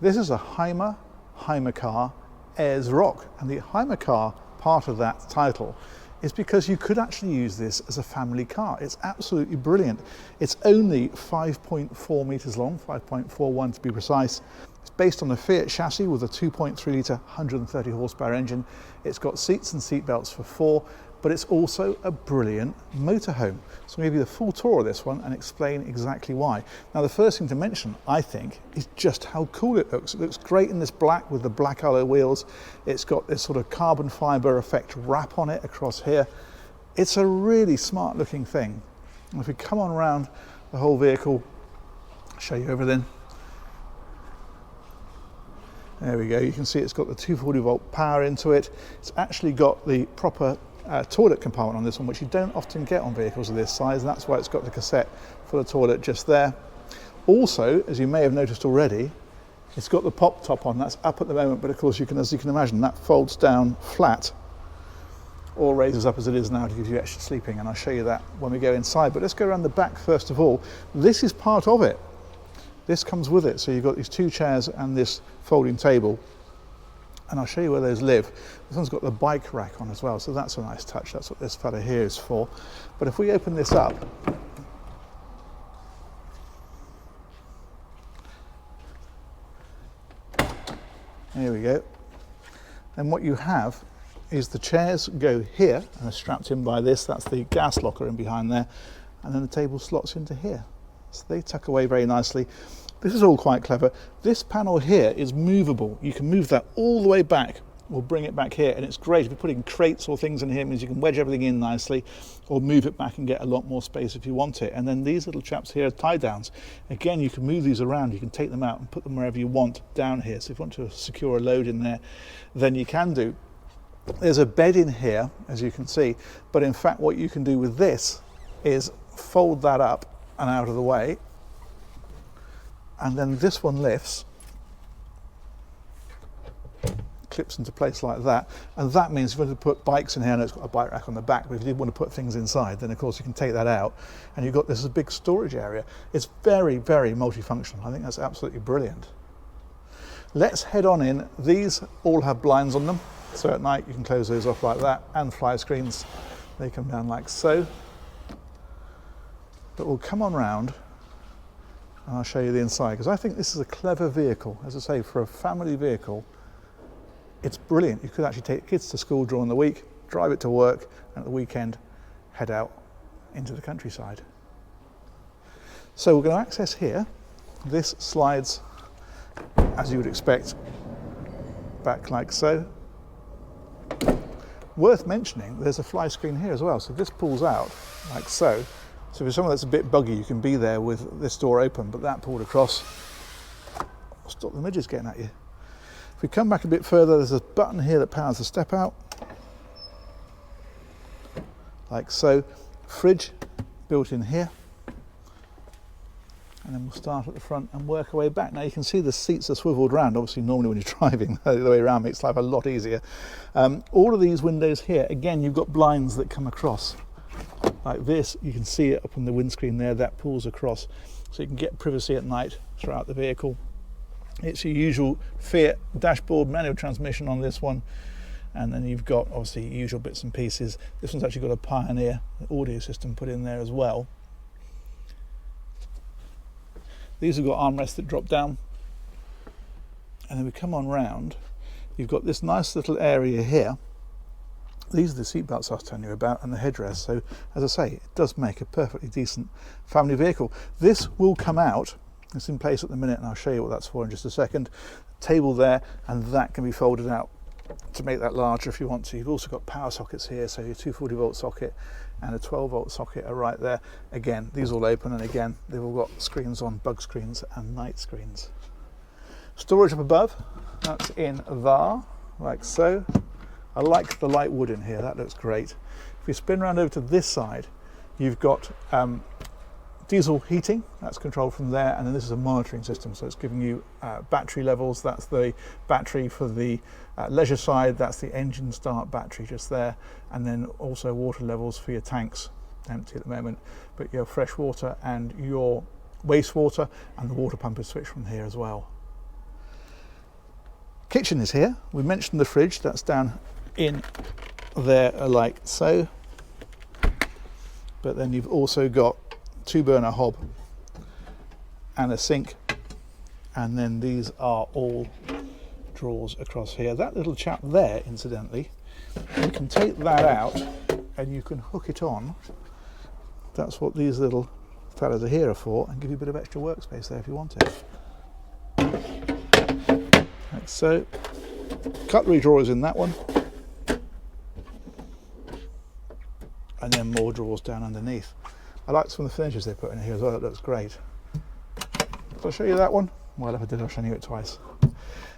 This is a Hymercar Ayers Rock, and the Hymercar part of that title is because you could actually use this as a family car. It's absolutely brilliant. It's only 5.4 meters long, 5.41 to be precise. It's based on a Fiat chassis with a 2.3 litre 130 horsepower engine. It's got seats and seat belts for 4, but it's also a brilliant motorhome. So I'll give you the full tour of this one and explain exactly why. Now, the first thing to mention, I think, is just how cool it looks. It looks great in this black with the black alloy wheels. It's got this sort of carbon fiber effect wrap on it across here. It's a really smart looking thing. And if we come on around the whole vehicle, I'll show you everything. There we go, you can see it's got the 240 volt power into it. It's actually got the proper toilet compartment on this one, which you don't often get on vehicles of this size, and that's why it's got the cassette for the toilet just there. Also, as you may have noticed already, it's got the pop top on. That's up at the moment, but of course, as you can imagine, that folds down flat or raises up as it is now to give you extra sleeping, and I'll show you that when we go inside. But let's go around the back first of all. This is part of it. This comes with it, so you've got these 2 chairs and this folding table, and I'll show you where those live. This one's got the bike rack on as well, so that's a nice touch. That's what this fella here is for. But if we open this up, there we go. And what you have is the chairs go here and are strapped in by this. That's the gas locker in behind there, and then the table slots into here. So they tuck away very nicely. This is all quite clever. This panel here is movable. You can move that all the way back or bring it back here, and it's great. If you're putting crates or things in here, it means you can wedge everything in nicely or move it back and get a lot more space if you want it. And then these little chaps here are tie downs. Again, you can move these around. You can take them out and put them wherever you want down here. So if you want to secure a load in there, then you can do. There's a bed in here, as you can see, but in fact what you can do with this is fold that up and out of the way, and then this one lifts, clips into place like that, and that means if you want to put bikes in here, and it's got a bike rack on the back, but if you did want to put things inside, then of course you can take that out, and you've got this as a big storage area. It's very, very multifunctional. I think that's absolutely brilliant. Let's head on in. These all have blinds on them, so at night you can close those off like that, and fly screens. They come down like so. But we'll come on round and I'll show you the inside, because I think this is a clever vehicle. As I say, for a family vehicle, it's brilliant. You could actually take kids to school during the week, drive it to work, and at the weekend head out into the countryside. So we're going to access here. This slides, as you would expect, back like so. Worth mentioning, there's a fly screen here as well, so this pulls out like so. So for someone that's a bit buggy, you can be there with this door open, but that pulled across will stop the midges getting at you. If we come back a bit further, there's a button here that powers the step out, like so. Fridge built in here, and then we'll start at the front and work our way back. Now you can see the seats are swiveled round. Obviously normally when you're driving the other way around makes life a lot easier. All of these windows here, again, you've got blinds that come across like this. You can see it up on the windscreen there, that pulls across, so you can get privacy at night throughout the vehicle. It's your usual Fiat dashboard, manual transmission on this one, and then you've got obviously usual bits and pieces. This one's actually got a Pioneer audio system put in there as well. These have got armrests that drop down, and then we come on round. You've got this nice little area here. These are the seat belts I was telling you about, and the headrest. So as I say, it does make a perfectly decent family vehicle. This will come out. It's in place at the minute, and I'll show you what that's for in just a second. Table there, and that can be folded out to make that larger if you want to. You've also got power sockets here, so your 240 volt socket and a 12 volt socket are right there. Again, these all open, and again, they've all got screens on, bug screens and night screens. Storage up above, that's in there, like so. I like the light wood in here, that looks great. If we spin around over to this side, you've got diesel heating, that's controlled from there, and then this is a monitoring system, so it's giving you battery levels. That's the battery for the leisure side, that's the engine start battery just there, and then also water levels for your tanks, empty at the moment, but your fresh water and your wastewater, and the water pump is switched from here as well. Kitchen is here. We mentioned the fridge, that's down in there like so. But then you've also got 2-burner hob and a sink, and then these are all drawers across here. That little chap there, incidentally, you can take that out and you can hook it on. That's what these little fellas are here for, and give you a bit of extra workspace there if you want it. Like so. Cutlery drawers in that one, and then more drawers down underneath. I like some of the finishes they put in here as well. It looks great. Did I show you that one? Well, if I did, I'll show you it twice.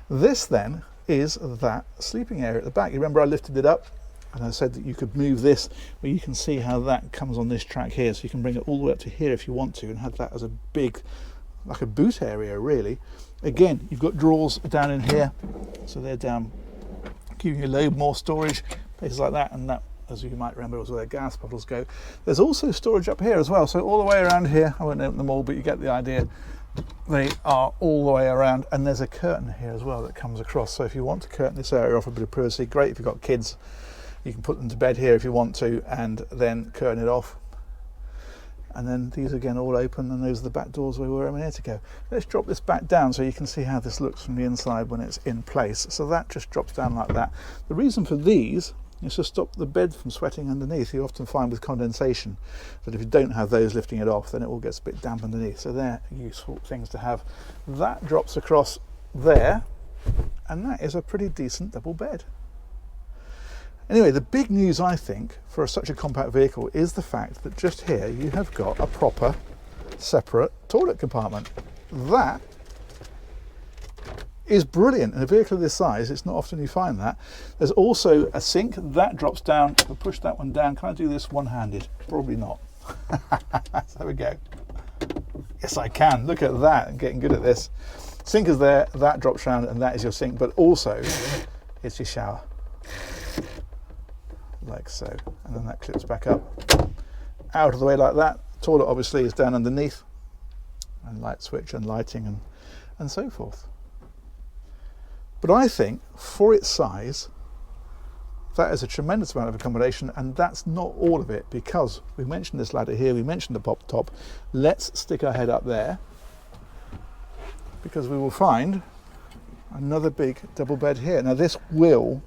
This then is that sleeping area at the back. You remember I lifted it up and I said that you could move this, well, you can see how that comes on this track here, so you can bring it all the way up to here if you want to, and have that as a big, like a boot area really. Again, you've got drawers down in here, so they're down, giving you a load more storage, places like that, and that, as you might remember, was where the gas bottles go. There's also storage up here as well, so all the way around here, I won't open them all, but you get the idea. They are all the way around, and there's a curtain here as well that comes across, so if you want to curtain this area off, a bit of privacy, great. If you've got kids, you can put them to bed here if you want to, and then curtain it off. And then these again all open, and those are the back doors where we're here to go. Let's drop this back down so you can see how this looks from the inside when it's in place. So that just drops down like that. The reason for these is to stop the bed from sweating underneath. You often find with condensation that if you don't have those lifting it off, then it all gets a bit damp underneath. So they're useful things to have. That drops across there, and that is a pretty decent double bed. Anyway, the big news, I think, for such a compact vehicle is the fact that just here you have got a proper separate toilet compartment. That is brilliant. In a vehicle of this size, it's not often you find that. There's also a sink that drops down. I'll push that one down. Can I do this one-handed? Probably not. There we go. Yes, I can. Look at that. I'm getting good at this. Sink is there, that drops down, and that is your sink, but also it's your shower. Like so, and then that clips back up out of the way like that. Toilet obviously is down underneath, and light switch and lighting and so forth. But I think for its size, that is a tremendous amount of accommodation, and that's not all of it, because we mentioned this ladder here, we mentioned the pop top. Let's stick our head up there, because we will find another big double bed here. Now this will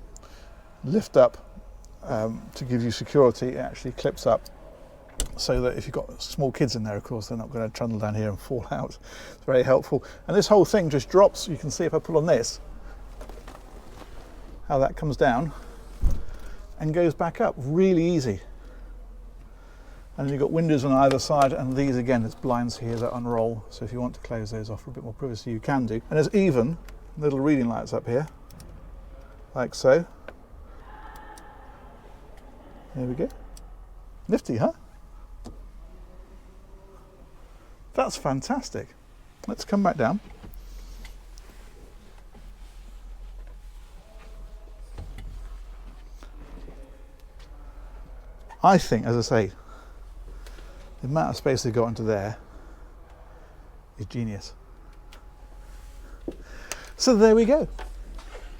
lift up to give you security. It actually clips up so that if you've got small kids in there, of course, they're not going to trundle down here and fall out. It's very helpful. And this whole thing just drops. You can see if I pull on this, how that comes down and goes back up. Really easy. And then you've got windows on either side, and these again, there's blinds here that unroll. So if you want to close those off for a bit more privacy, you can do. And there's even little reading lights up here, like so. There we go. Nifty, huh? That's fantastic. Let's come back down. I think, as I say, the amount of space they got into there is genius. So there we go.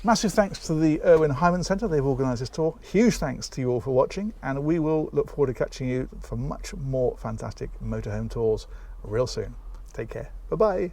Massive thanks to the Irwin Hyman Centre. They've organised this tour. Huge thanks to you all for watching, and we will look forward to catching you for much more fantastic motorhome tours real soon. Take care. Bye-bye.